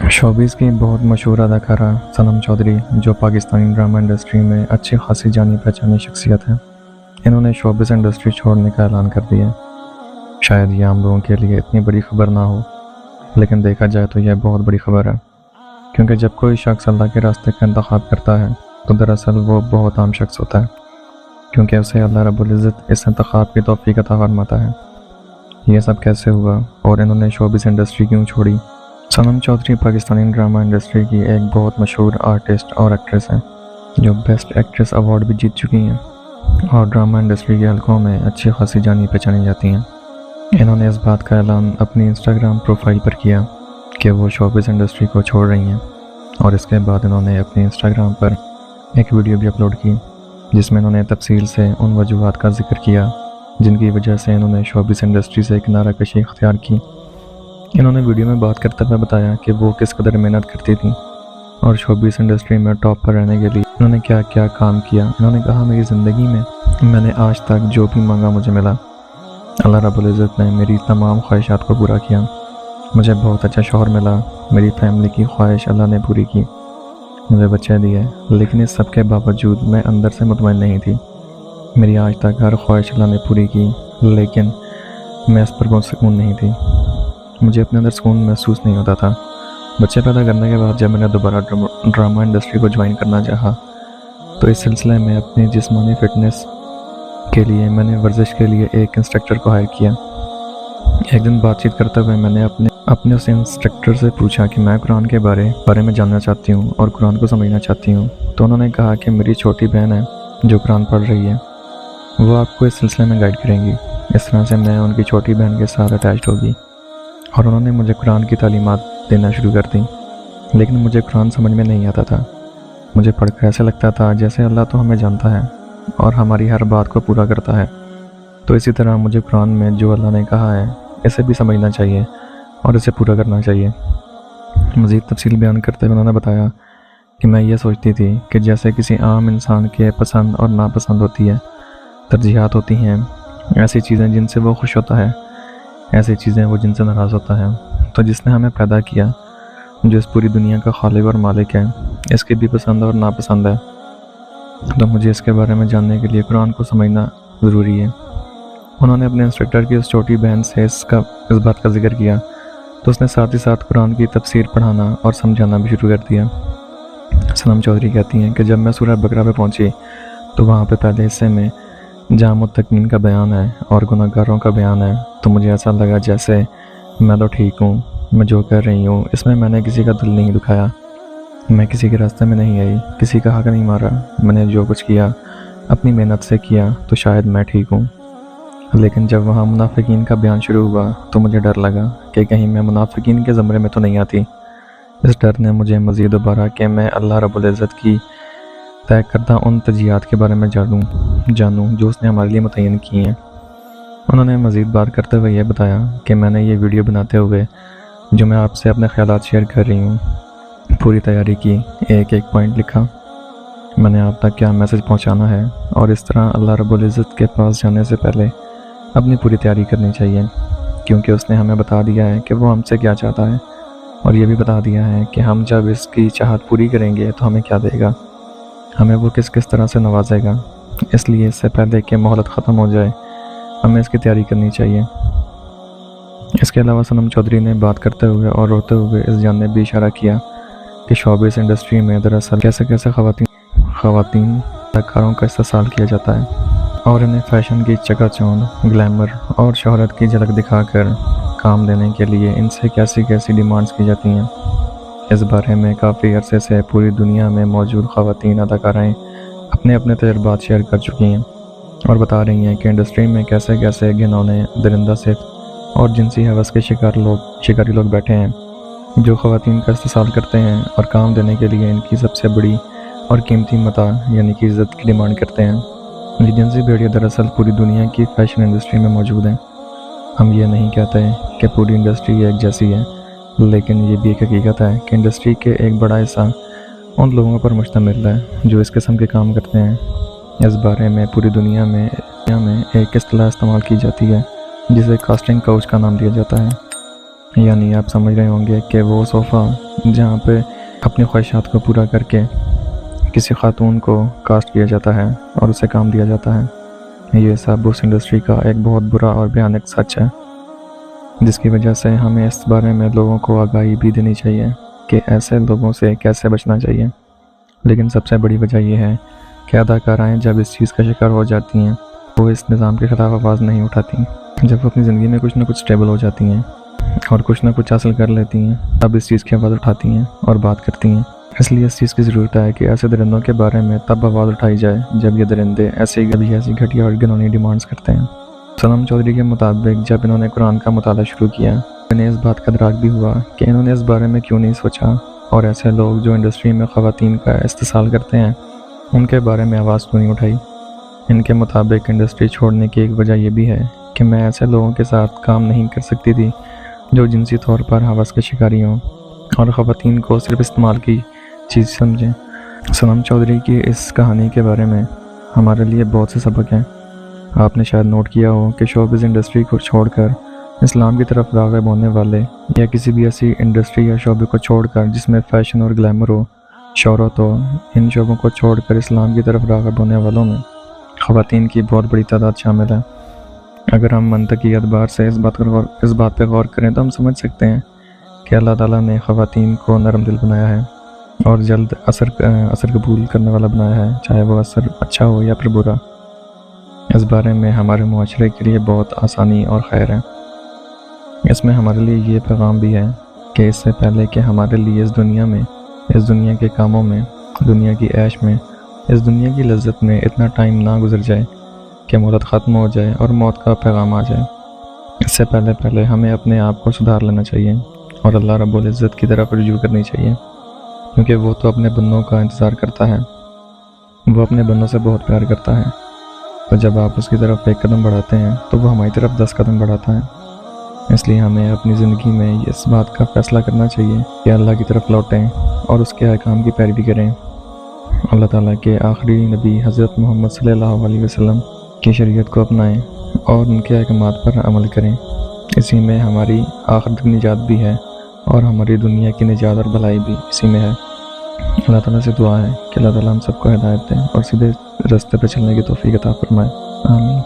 Showbiz की बहुत मशहूर अदाकारा सनम चौधरी, जो पाकिस्तानी ड्रामा इंडस्ट्री में अच्छी खासी जानी पहचानी शख्सियत है, इन्होंने शोबिस इंडस्ट्री छोड़ने का ऐलान कर दिया। शायद ये आम लोगों के लिए इतनी बड़ी खबर ना हो, लेकिन देखा जाए तो यह बहुत बड़ी खबर है, क्योंकि जब कोई शख्स अल्लाह के रास्ते का इंतखाब करता है तो दरअसल वो बहुत आम शख्स होता है, क्योंकि उसे अल्लाह रब्बुल इज़्ज़त इस इंतखाब की तौफीक अता फरमाता है। ये सब कैसे हुआ और इन्होंने शोबिस इंडस्ट्री क्यों छोड़ी? सनम चौधरी पाकिस्तानी ड्रामा इंडस्ट्री की एक बहुत मशहूर आर्टिस्ट और एक्ट्रेस है, जो बेस्ट एक्ट्रेस अवार्ड भी जीत चुकी हैं और ड्रामा इंडस्ट्री के हलकों में अच्छी खासी जानी पहचानी जाती हैं। इन्होंने इस बात का ऐलान अपनी इंस्टाग्राम प्रोफाइल पर किया कि वो शोबिस इंडस्ट्री को छोड़ रही हैं, और इसके बाद इन्होंने अपनी इंस्टाग्राम पर एक वीडियो भी अपलोड की, जिसमें इन्होंने तफसील से उन वजूहात का जिक्र किया जिनकी वजह से इन्होंने शोबिस इंडस्ट्री से किनारा कशी इख्तियार की। इन्होंने वीडियो में बात करते हुए बताया कि वो किस कदर मेहनत करती थी और शोबिस इंडस्ट्री में टॉप पर रहने के लिए इन्होंने क्या क्या काम किया। इन्होंने कहा, मेरी ज़िंदगी में मैंने आज तक जो भी मांगा मुझे मिला। अल्लाह रब्बुल इज़्ज़त ने मेरी तमाम ख्वाहिशात को पूरा किया। मुझे बहुत अच्छा शौहर मिला, मेरी फैमिली की ख्वाहिश अल्लाह ने पूरी की, मुझे बच्चे दिए, लेकिन इस सब के बावजूद मैं अंदर से मुतमईन नहीं थी। मेरी आज तक हर ख्वाहिश अल्लाह ने पूरी की, लेकिन मैं इस पर पुरसुकून नहीं थी। मुझे अपने अंदर सुकून महसूस नहीं होता था। बच्चे पैदा करने के बाद जब मैंने दोबारा ड्रामा इंडस्ट्री को ज्वाइन करना चाहा, तो इस सिलसिले में अपनी जिस्मानी फिटनेस के लिए मैंने वर्जिश के लिए एक इंस्ट्रक्टर को हायर किया। एक दिन बातचीत करते हुए मैंने अपने उस इंस्ट्रक्टर से पूछा कि मैं कुरान के बारे में जानना चाहती हूँ और कुरान को समझना चाहती हूँ। तो उन्होंने कहा कि मेरी छोटी बहन है जो कुरान पढ़ रही है, वो आपको इस सिलसिले में गाइड करेंगी। इस तरह से मैं उनकी छोटी बहन के साथ अटैच्ड होगी और उन्होंने मुझे कुरान की तालीमात देना शुरू कर दी। लेकिन मुझे कुरान समझ में नहीं आता था। मुझे पढ़कर ऐसा लगता था जैसे अल्लाह तो हमें जानता है और हमारी हर बात को पूरा करता है, तो इसी तरह मुझे कुरान में जो अल्लाह ने कहा है इसे भी समझना चाहिए और इसे पूरा करना चाहिए। मज़ीद तफसील बयान करते हुए उन्होंने बताया कि मैं ये सोचती थी कि जैसे किसी आम इंसान के पसंद और नापसंद होती है, तरजीहात होती हैं, ऐसी चीज़ें जिनसे वो खुश होता है, ऐसी चीज़ें वो जिनसे नाराज़ होता है, तो जिसने हमें पैदा किया, जो इस पूरी दुनिया का खालिक और मालिक है, इसकी भी पसंद और नापसंद है, तो मुझे इसके बारे में जानने के लिए कुरान को समझना ज़रूरी है। उन्होंने अपने इंस्ट्रक्टर की उस छोटी बहन से इस बात का जिक्र किया, तो उसने साथ ही साथ कुरान की तफसीर पढ़ाना और समझाना भी शुरू कर दिया। सनम चौधरी कहती हैं कि जब मैं सूरह बकरा पे पहुंची, तो वहाँ पे पहले हिस्से में जहाँ मुत्तकीन का बयान है और गुनहगारों का बयान है, तो मुझे ऐसा लगा जैसे मैं तो ठीक हूँ, मैं जो कर रही हूँ इसमें मैंने किसी का दिल नहीं दुखाया, मैं किसी के रास्ते में नहीं आई, किसी का हक नहीं मारा, मैंने जो कुछ किया अपनी मेहनत से किया, तो शायद मैं ठीक हूँ। लेकिन जब वहाँ मुनाफिकीन का बयान शुरू हुआ तो मुझे डर लगा कि कहीं मैं मुनाफिकीन के ज़मरे में तो नहीं आती। इस डर ने मुझे मज़ीद उबारा कि मैं अल्लाह रब्बुल इज़्ज़त की तय करदा उन तजियात के बारे में जानूँ जो उसने हमारे लिए मुतय्यन की हैं। उन्होंने मज़ीद बात करते हुए यह बताया कि मैंने ये वीडियो बनाते हुए जो मैं आपसे अपने ख़यालात शेयर कर रही हूँ, पूरी तैयारी की, एक एक पॉइंट लिखा, मैंने आप तक क्या मैसेज पहुँचाना है, और इस तरह अल्लाह रब्बुल इज़्ज़त के पास जाने से पहले अपनी पूरी तैयारी करनी चाहिए, क्योंकि उसने हमें बता दिया है कि वो हमसे क्या चाहता है, और ये भी बता दिया है कि हम जब इसकी चाहत पूरी करेंगे तो हमें क्या देगा, हमें वो किस किस तरह से नवाजेगा। इसलिए इससे पहले कि मोहलत ख़त्म हो जाए हमें इसकी तैयारी करनी चाहिए। इसके अलावा सनम चौधरी ने बात करते हुए और रोते हुए इस जानने भी इशारा किया कि शोबिस इंडस्ट्री में दरअसल कैसे कैसे ख़वातीन अदाकारों का इस्तेमाल किया जाता है और इन्हें फ़ैशन की चकाचौंध, ग्लैमर और शोहरत की झलक दिखाकर काम देने के लिए इनसे कैसी कैसी डिमांड्स की जाती हैं। इस बारे में काफ़ी अरसे से पूरी दुनिया में मौजूद ख़वातीन अदाकाराएँ अपने अपने तजुर्बात शेयर कर चुकी हैं और बता रही हैं कि इंडस्ट्री में कैसे कैसे घिनौने, दरिंदा सिफ्त और जिनसी हवस के शिकारी लोग बैठे हैं, जो ख़वातीन का इस्तेमाल करते हैं और काम देने के लिए इनकी सबसे बड़ी और कीमती मता यानी कि इज़्ज़त की डिमांड करते हैं। ये जिनसी भेड़िया दरअसल पूरी दुनिया की फ़ैशन इंडस्ट्री में मौजूद हैं। हम ये नहीं कहते कि पूरी इंडस्ट्री एक जैसी है, लेकिन ये भी एक हकीकत है कि इंडस्ट्री के एक बड़ा हिस्सा उन लोगों पर मुश्तमिल है जो इस किस्म के काम करते हैं। इस बारे में पूरी दुनिया में एक इस्तिलाह इस्तेमाल की जाती है जिसे कास्टिंग काउच का नाम दिया जाता है। یعنی آپ سمجھ رہے ہوں گے کہ وہ صوفہ جہاں پہ اپنی خواہشات کو پورا کر کے کسی خاتون کو کاسٹ کیا جاتا ہے اور اسے کام دیا جاتا ہے، یہ سب اس انڈسٹری کا ایک بہت برا اور بھیانک سچ ہے، جس کی وجہ سے ہمیں اس بارے میں لوگوں کو آگاہی بھی دینی چاہیے کہ ایسے لوگوں سے کیسے بچنا چاہیے۔ لیکن سب سے بڑی وجہ یہ ہے کہ اداکارائیں جب اس چیز کا شکار ہو جاتی ہیں وہ اس نظام کے خلاف آواز نہیں اٹھاتی۔ جب وہ اپنی زندگی میں کچھ نہ کچھ سٹیبل ہو جاتی ہیں اور کچھ نہ کچھ حاصل کر لیتی ہیں، تب اس چیز کی آواز اٹھاتی ہیں اور بات کرتی ہیں۔ اس لیے اس چیز کی ضرورت ہے کہ ایسے درندوں کے بارے میں تب آواز اٹھائی جائے جب یہ درندے ایسی گھٹیا اور گھنونی ڈیمانڈز کرتے ہیں۔ صنم چودھری کے مطابق جب انہوں نے قرآن کا مطالعہ شروع کیا، انہیں اس بات کا ادراک بھی ہوا کہ انہوں نے اس بارے میں کیوں نہیں سوچا، اور ایسے لوگ جو انڈسٹری میں خواتین کا استحصال کرتے ہیں ان کے بارے میں آواز کیوں نہیں اٹھائی۔ ان کے مطابق انڈسٹری چھوڑنے کی ایک وجہ یہ بھی ہے کہ میں ایسے لوگوں کے ساتھ کام نہیں کر سکتی تھی جو جنسی طور پر ہوس کے شکاری ہوں اور خواتین کو صرف استعمال کی چیز سمجھیں۔ صنم چودھری کی اس کہانی کے بارے میں ہمارے لیے بہت سے سبق ہیں۔ آپ نے شاید نوٹ کیا ہو کہ شوبز انڈسٹری کو چھوڑ کر اسلام کی طرف راغب ہونے والے، یا کسی بھی ایسی انڈسٹری یا شعبے کو چھوڑ کر جس میں فیشن اور گلیمر ہو، شہرت ہو، ان شعبوں کو چھوڑ کر اسلام کی طرف راغب ہونے والوں میں خواتین کی بہت بڑی تعداد شامل ہے۔ اگر ہم منطقی اعتبار سے اس بات پہ غور کریں تو ہم سمجھ سکتے ہیں کہ اللہ تعالیٰ نے خواتین کو نرم دل بنایا ہے اور جلد اثر قبول کرنے والا بنایا ہے، چاہے وہ اثر اچھا ہو یا پھر برا۔ اس بارے میں ہمارے معاشرے کے لیے بہت آسانی اور خیر ہے۔ اس میں ہمارے لیے یہ پیغام بھی ہے کہ اس سے پہلے کہ ہمارے لیے اس دنیا کے کاموں میں، دنیا کی عیش میں، اس دنیا کی لذت میں اتنا ٹائم نہ گزر جائے کہ مہلت ختم ہو جائے اور موت کا پیغام آ جائے، اس سے پہلے ہمیں اپنے آپ کو سدھار لینا چاہیے اور اللہ رب العزت کی طرف رجوع کرنی چاہیے، کیونکہ وہ تو اپنے بندوں کا انتظار کرتا ہے، وہ اپنے بندوں سے بہت پیار کرتا ہے۔ تو جب آپ اس کی طرف ایک قدم بڑھاتے ہیں تو وہ ہماری طرف 10 قدم بڑھاتا ہے۔ اس لیے ہمیں اپنی زندگی میں اس بات کا فیصلہ کرنا چاہیے کہ اللہ کی طرف لوٹیں اور اس کے احکام کی پیروی کریں، اللہ تعالیٰ کے آخری نبی حضرت محمد صلی اللہ علیہ وسلم کی شریعت کو اپنائیں اور ان کے احکامات پر عمل کریں۔ اسی میں ہماری آخرت کی نجات بھی ہے اور ہماری دنیا کی نجات اور بھلائی بھی اسی میں ہے۔ اللہ تعالیٰ سے دعا ہے کہ اللہ تعالیٰ ہم سب کو ہدایت دیں اور سیدھے راستے پہ چلنے کی توفیق عطا فرمائے۔ آمین۔